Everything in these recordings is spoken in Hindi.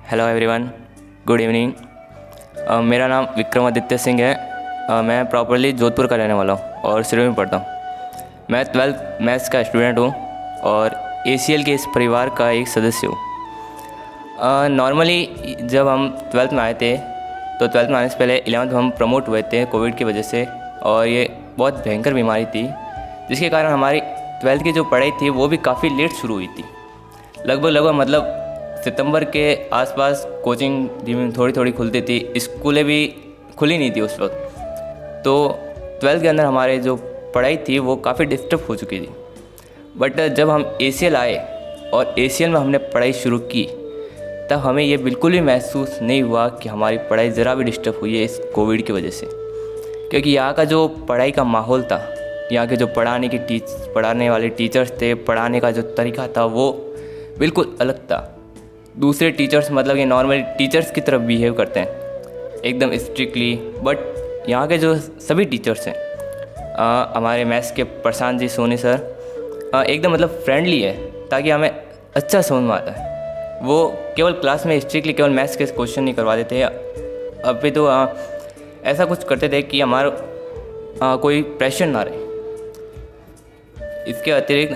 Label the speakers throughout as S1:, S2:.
S1: Hello everyone, good evening. मेरा नाम विक्रमादित्य सिंह है। मैं प्रॉपरली जोधपुर का रहने वाला हूँ और सिरोही में पढ़ता हूँ। मैं 12th मैथ्स का स्टूडेंट हूँ और ACL के इस परिवार का एक सदस्य हूँ। नॉर्मली जब हम 12th में आए थे तो 12th में आने से पहले 11th में हम प्रमोट हुए थे कोविड की वजह से, और ये बहुत भयंकर बीमारी थी जिसके कारण हमारी 12th की जो पढ़ाई थी वो भी काफ़ी लेट शुरू हुई थी। लगभग मतलब सितंबर के आसपास कोचिंग धीमी थोड़ी थोड़ी खुलती थी, स्कूलें भी खुली नहीं थी उस वक्त। तो 12th के अंदर हमारे जो पढ़ाई थी वो काफ़ी डिस्टर्ब हो चुकी थी। बट जब हम ACL आए और ACL में हमने पढ़ाई शुरू की तब हमें ये बिल्कुल भी महसूस नहीं हुआ कि हमारी पढ़ाई ज़रा भी डिस्टर्ब हुई है इस कोविड की वजह से। क्योंकि यहाँ का जो पढ़ाई का माहौल था, यहाँ के जो पढ़ाने वाले टीचर्स थे, पढ़ाने का जो तरीका था वो बिल्कुल अलग था। दूसरे टीचर्स मतलब ये नॉर्मल टीचर्स की तरफ बिहेव करते हैं एकदम स्ट्रिक्टली, बट यहाँ के जो सभी टीचर्स हैं, हमारे मैथ्स के प्रशांत जी सोनी सर एकदम मतलब फ्रेंडली है ताकि हमें अच्छा समझ में आता है। वो केवल क्लास में स्ट्रिक्टली केवल मैथ्स के क्वेश्चन नहीं करवा देते, अभी तो ऐसा कुछ करते थे कि हमारा कोई प्रेशर ना रहे। इसके अतिरिक्त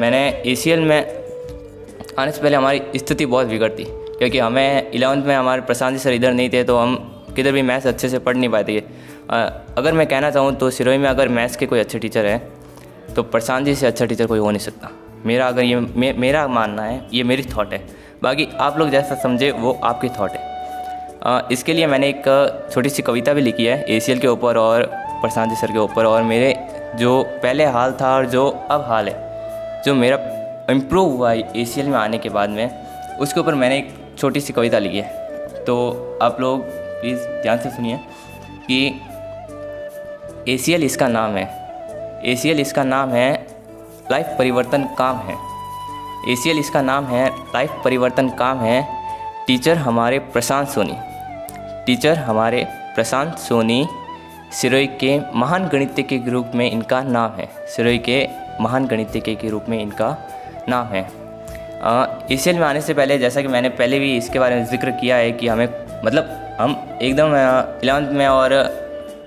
S1: मैंने ACL में आने से पहले हमारी स्थिति बहुत बिगड़ती, क्योंकि हमें 11th में हमारे प्रशांत जी सर इधर नहीं थे तो हम किधर भी मैथ्स अच्छे से पढ़ नहीं पाते। अगर मैं कहना चाहूँ तो सिरोही में अगर मैथ्स के कोई अच्छे टीचर है तो प्रशांत जी से अच्छा टीचर कोई हो नहीं सकता। मेरा मानना है, ये मेरी थॉट है। बाकी आप लोग जैसा समझे वो आपकी थॉट है। इसके लिए मैंने एक छोटी सी कविता भी लिखी है ACL के ऊपर और प्रशांत जी सर के ऊपर, और मेरे जो पहले हाल था और जो अब हाल है, जो मेरा इम्प्रूव हुआ है ACL में आने के बाद में, उसके ऊपर मैंने एक छोटी सी कविता लिखी है। तो आप लोग प्लीज़ ध्यान से सुनिए कि ACL इसका नाम है, ACL इसका नाम है लाइफ परिवर्तन काम है। ACL इसका नाम है लाइफ परिवर्तन काम है। टीचर हमारे प्रशांत सोनी सिरोही के महान गणितज्ञ के रूप में इनका नाम है। सिरोही के महान गणितज्ञ के रूप में इनका नाम है। ACL में आने से पहले, जैसा कि मैंने पहले भी इसके बारे में जिक्र किया है कि हमें मतलब हम एकदम 11th में और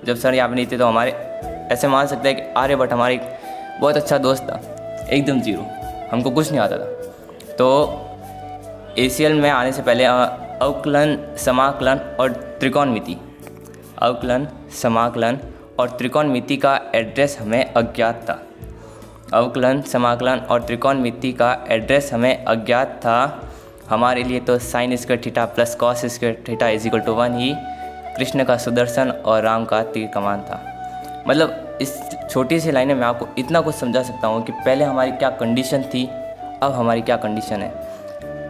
S1: जब सर यहाँ पे नहीं थे तो हमारे ऐसे मान सकते हैं कि आर्यभट्ट हमारे बहुत अच्छा दोस्त था, एकदम जीरो, हमको कुछ नहीं आता था। तो ACL में आने से पहले अवकलन, समाकलन और त्रिकोणमिति का एड्रेस हमें अज्ञात था। अवकलन, समाकलन और त्रिकोणमिति का एड्रेस हमें अज्ञात था। हमारे लिए तो sine square theta plus cos square theta is equal to 1 ही कृष्ण का सुदर्शन और राम का तीर कमान था। मतलब इस छोटी सी लाइन में मैं आपको इतना कुछ समझा सकता हूँ कि पहले हमारी क्या कंडीशन थी, अब हमारी क्या कंडीशन है।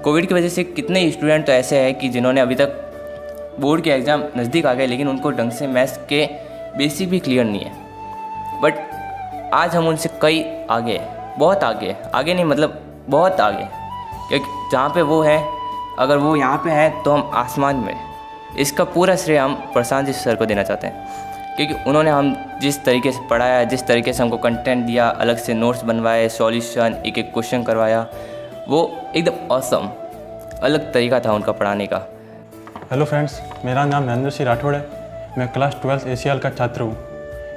S1: कोविड की वजह से कितने स्टूडेंट तो ऐसे हैं कि जिन्होंने अभी तक बोर्ड के एग्ज़ाम नज़दीक आ गए लेकिन उनको ढंग से मैथ्स के बेसिक भी क्लियर नहीं है। बट आज हम उनसे कई आगे, बहुत आगे नहीं मतलब बहुत आगे, क्योंकि जहाँ पे वो है, अगर वो यहाँ पे हैं तो हम आसमान में। इसका पूरा श्रेय हम प्रशांत जी सर को देना चाहते हैं, क्योंकि उन्होंने हम जिस तरीके से पढ़ाया, जिस तरीके से हमको कंटेंट दिया, अलग से नोट्स बनवाए, सॉल्यूशन, एक एक क्वेश्चन करवाया, वो एकदम ऑसम अलग तरीका था उनका पढ़ाने का।
S2: हेलो फ्रेंड्स, मेरा नाम नरेंद्र सिंह राठौड़ है। मैं क्लास 12 ACL का छात्र हूँ।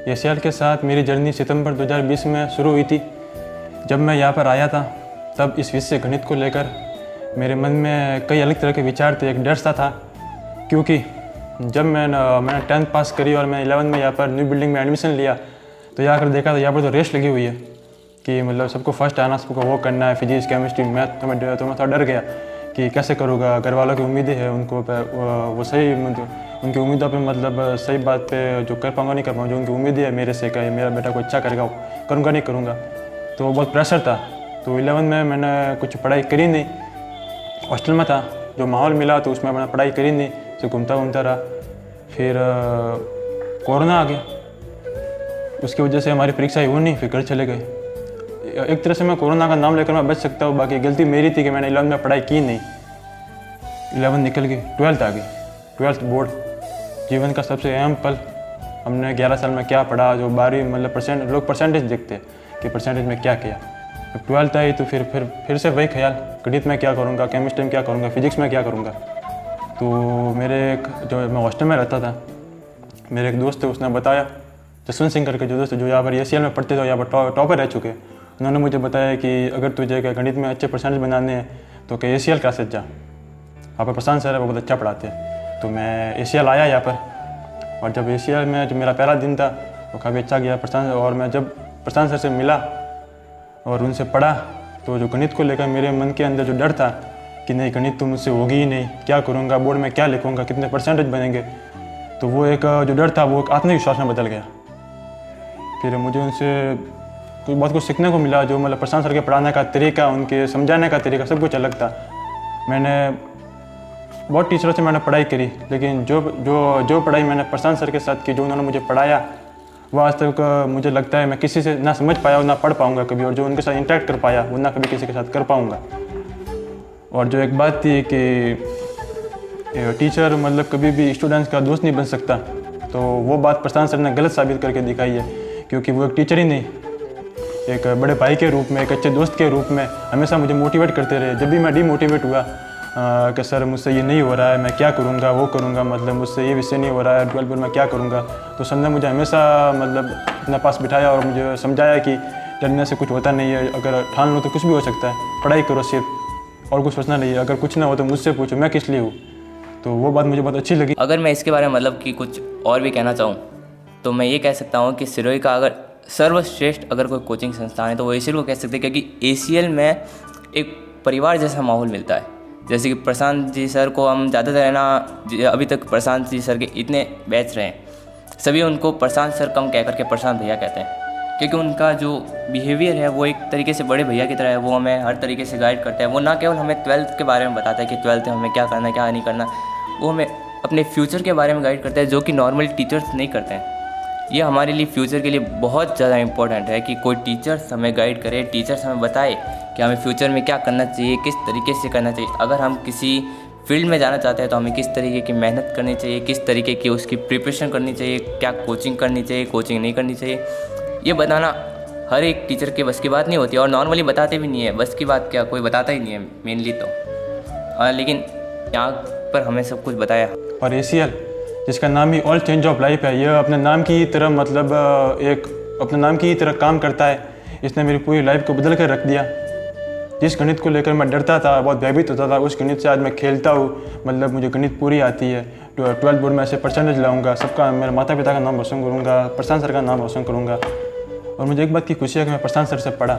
S2: ACL के साथ मेरी जर्नी सितंबर 2020 में शुरू हुई थी। जब मैं यहाँ पर आया था तब इस विषय गणित को लेकर मेरे मन में कई अलग तरह के विचार थे, एक डर सा था, क्योंकि जब मैंने 10th पास करी और मैं 11th में यहाँ पर न्यू बिल्डिंग में एडमिशन लिया तो यहाँ कर देखा तो यहाँ पर तो रेस लगी हुई है कि मतलब सबको फर्स्ट आना, सबको वो करना है, फिजिक्स, केमिस्ट्री, मैथ। तो मैं थोड़ा डर गया कि कैसे करूँगा। घर वालों की उम्मीदें हैं, उनको वो सही मतलब उनकी उम्मीदों पे मतलब सही बात पे जो कर पाऊँगा नहीं कर पाऊँगा, जो उनकी उम्मीदें है मेरे से कि मेरा बेटा कोई अच्छा करेगा, करूँगा नहीं करूँगा, तो वो बहुत प्रेशर था। तो 11th में मैंने कुछ पढ़ाई करी नहीं, हॉस्टल में था, जो माहौल मिला तो उसमें मैंने पढ़ाई करी नहीं, तो घूमता रहा। फिर कोरोना आ गया, उसकी वजह से हमारी परीक्षाएं हुई नहीं, फिर घर चले गए। एक तरह से मैं कोरोना का नाम लेकर मैं बच सकता हूँ, बाकी गलती मेरी थी कि मैंने 11th में पढ़ाई की नहीं। 11th निकल गई, 12th आ गई, 12th बोर्ड, जीवन का सबसे अहम पल। हमने 11 साल में क्या पढ़ा, जो 12वीं मतलब लोग परसेंटेज देखते हैं कि परसेंटेज में क्या किया। 12th आई तो फिर से वही ख्याल, गणित में क्या करूँगा, केमिस्ट्री में क्या करूँगा, फिजिक्स में क्या करूँगा। तो जो मैं हॉस्टल में रहता था, मेरे एक दोस्त है, उसने बताया, जसवंत सिंह करके जो दोस्त जो यहाँ पर ACL में पढ़ते थे, यहाँ पर टॉपर रह चुके, उन्होंने मुझे बताया कि अगर तुझे गणित में अच्छे परसेंटेज बनाने हैं तो कि ACL क्लासेज जा, वहाँ पर प्रशांत सर है, वो बहुत अच्छा पढ़ाते हैं। तो मैं ACL आया यहाँ पर, और जब ACL में जो मेरा पहला दिन था वो काफ़ी अच्छा गया प्रशांत, और मैं जब प्रशांत सर से मिला और उनसे पढ़ा तो जो गणित को लेकर मेरे मन के अंदर जो डर था कि नहीं गणित तो मुझसे होगी ही नहीं, क्या करूँगा, बोर्ड में क्या लिखूँगा, कितने परसेंटेज बनेंगे, तो वो एक जो डर था वो एक आत्मविश्वास में बदल गया। फिर मुझे उनसे बहुत कुछ सीखने को मिला, जो मतलब प्रशांत सर के पढ़ाने का तरीका, उनके समझाने का तरीका सब कुछ अलग था। मैंने बहुत टीचरों से मैंने पढ़ाई करी, लेकिन जो पढ़ाई मैंने प्रशांत सर के साथ की, जो उन्होंने मुझे पढ़ाया, वो आज तक मुझे लगता है मैं किसी से ना समझ पाया और ना पढ़ पाऊँगा कभी, और जो उनके साथ इंटरेक्ट कर पाया वो ना कभी किसी के साथ कर पाऊँगा। और जो एक बात थी कि टीचर मतलब कभी भी स्टूडेंट्स का दोस्त नहीं बन सकता, तो वो बात प्रशांत सर ने गलत साबित करके दिखाई है, क्योंकि वो एक टीचर ही नहीं, एक बड़े भाई के रूप में, एक अच्छे दोस्त के रूप में हमेशा मुझे मोटिवेट करते रहे। जब भी मैं डीमोटिवेट हुआ कि सर मुझसे ये नहीं हो रहा है, मैं क्या करूँगा, वो करूँगा, मतलब मुझसे ये विषय नहीं हो रहा है, 12 में क्या करूँगा, तो सर ने मुझे हमेशा मतलब अपने पास बिठाया और मुझे समझाया कि डरने से कुछ होता नहीं है, अगर ठान लो तो कुछ भी हो सकता है, पढ़ाई करो सिर्फ, और कुछ सोचना नहीं है, अगर कुछ ना हो तो मुझसे पूछो, मैं किस लिए हूँ। तो वो बात मुझे बहुत अच्छी लगी।
S1: अगर मैं इसके बारे में मतलब कि कुछ और भी कहना चाहूँ तो मैं ये कह सकता हूँ कि सिरोही का अगर सर्वश्रेष्ठ अगर कोई कोचिंग संस्थान है तो वो ACL को कह सकते हैं, क्योंकि ACL में एक परिवार जैसा माहौल मिलता है। जैसे कि प्रशांत जी सर को हम ज़्यादातर है ना, अभी तक प्रशांत जी सर के इतने बैच रहे हैं, सभी उनको प्रशांत सर कम कह करके प्रशांत भैया कहते हैं, क्योंकि उनका जो बिहेवियर है वो एक तरीके से बड़े भैया की तरह है। वो हमें हर तरीके से गाइड करते हैं। वो ना केवल हमें 12th के बारे में बताता है कि 12th में हमें क्या करना है क्या नहीं करना, वो हमें अपने फ्यूचर के बारे में गाइड करता है, जो कि नॉर्मल टीचर्स नहीं करते हैं। ये हमारे लिए फ्यूचर के लिए बहुत ज़्यादा इंपॉर्टेंट है कि कोई टीचर्स हमें गाइड करे, टीचर्स हमें बताए कि हमें फ्यूचर में क्या करना चाहिए, किस तरीके से करना चाहिए। अगर हम किसी फील्ड में जाना चाहते हैं तो हमें किस तरीके की मेहनत करनी चाहिए, किस तरीके की उसकी प्रिपरेशन करनी चाहिए, क्या कोचिंग करनी चाहिए, कोचिंग नहीं करनी चाहिए, ये बताना हर एक टीचर के बस की बात नहीं होती, और नॉर्मली बताते भी नहीं है। बस की बात क्या, कोई बताता ही नहीं है मेनली तो। लेकिन यहाँ पर हमें सब कुछ बताया।
S2: और ACL जिसका नाम ही ऑल चेंज ऑफ लाइफ है, यह अपने नाम की तरह मतलब अपने नाम की तरह काम करता है। इसने मेरी पूरी लाइफ को बदल कर रख दिया। जिस गणित को लेकर मैं डरता था, बहुत भयभीत होता था, उस गणित से आज मैं खेलता हूँ। मतलब मुझे गणित पूरी आती है। 12th बोर्ड में ऐसे परसेंटेज लाऊंगा, सबका मेरे माता पिता का नाम रोशन करूँगा, प्रशांत सर का नाम रोशन करूँगा। और मुझे एक बात की खुशी है कि मैं प्रशांत सर से पढ़ा,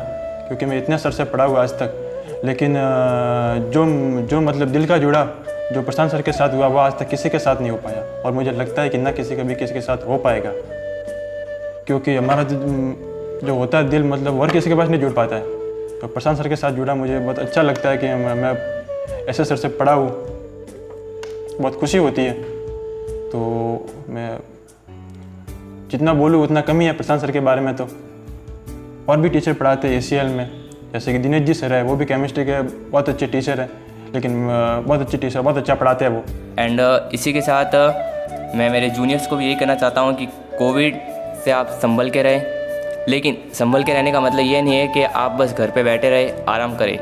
S2: क्योंकि मैं इतने सर से पढ़ा हुआ आज तक, लेकिन जो मतलब दिल का जुड़ा जो प्रशांत सर के साथ हुआ वो आज तक किसी के साथ नहीं हो पाया, और मुझे लगता है कि ना किसी के साथ हो पाएगा, क्योंकि हमारा जो होता है दिल मतलब और किसी के पास नहीं जुड़ पाता है। तो प्रशांत सर के साथ जुड़ा, मुझे बहुत अच्छा लगता है कि मैं ऐसे सर से पढ़ा हूँ, बहुत खुशी होती है। तो मैं जितना बोलूँ उतना कम ही है प्रशांत सर के बारे में। तो और भी टीचर पढ़ाते हैं ACL में, जैसे कि दिनेश जी सर है, वो भी केमिस्ट्री के बहुत अच्छे टीचर हैं, लेकिन बहुत अच्छे टीचर, बहुत अच्छा पढ़ाते हैं वो।
S1: एंड इसी के साथ मैं मेरे जूनियर्स को भी यही कहना चाहता हूँ कि कोविड से आप संभल के रहें, लेकिन संभल के रहने का मतलब ये नहीं है कि आप बस घर पे बैठे रहे आराम करें।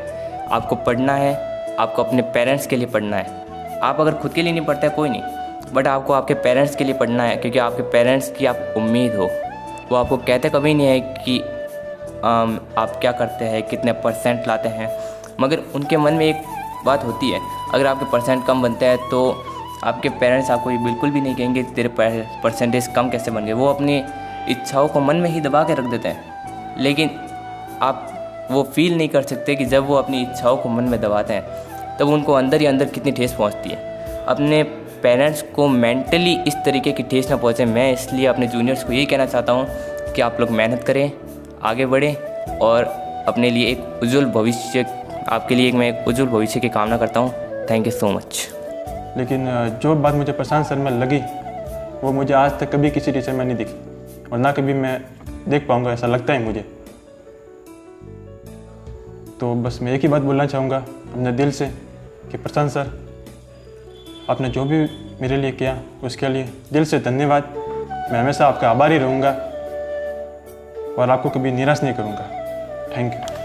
S1: आपको पढ़ना है, आपको अपने पेरेंट्स के लिए पढ़ना है। आप अगर खुद के लिए नहीं पढ़ते कोई नहीं, बट आपको आपके पेरेंट्स के लिए पढ़ना है, क्योंकि आपके पेरेंट्स की आप उम्मीद हो। वो आपको कहते कभी नहीं है कि आप क्या करते हैं, कितने परसेंट लाते हैं, मगर उनके मन में एक बात होती है, अगर आपके परसेंट कम बनते हैं तो आपके पेरेंट्स आपको ये बिल्कुल भी नहीं कहेंगे तेरे परसेंटेज कम कैसे बन गए। वो अपनी इच्छाओं को मन में ही दबा के रख देते हैं, लेकिन आप वो फील नहीं कर सकते कि जब वो अपनी इच्छाओं को मन में दबाते हैं तब उनको अंदर ही अंदर कितनी ठेस पहुंचती है। अपने पेरेंट्स को मेंटली इस तरीके की ठेस ना पहुंचे। मैं इसलिए अपने जूनियर्स को यही कहना चाहता हूं कि आप लोग मेहनत करें, आगे बढ़ें और अपने लिए एक उज्जवल भविष्य, आपके लिए मैं एक उज्जवल भविष्य की कामना करता हूं। Thank you so much.
S2: लेकिन जो बात मुझे प्रशांत सर में लगी वो मुझे आज तक कभी किसी टीचर में नहीं दिखी, और ना कभी मैं देख पाऊँगा, ऐसा लगता है मुझे। तो बस मैं एक ही बात बोलना चाहूँगा अपने दिल से कि प्रशांत सर, आपने जो भी मेरे लिए किया उसके लिए दिल से धन्यवाद। मैं हमेशा आपका आभारी रहूँगा और आपको कभी निराश नहीं करूँगा। Thank you.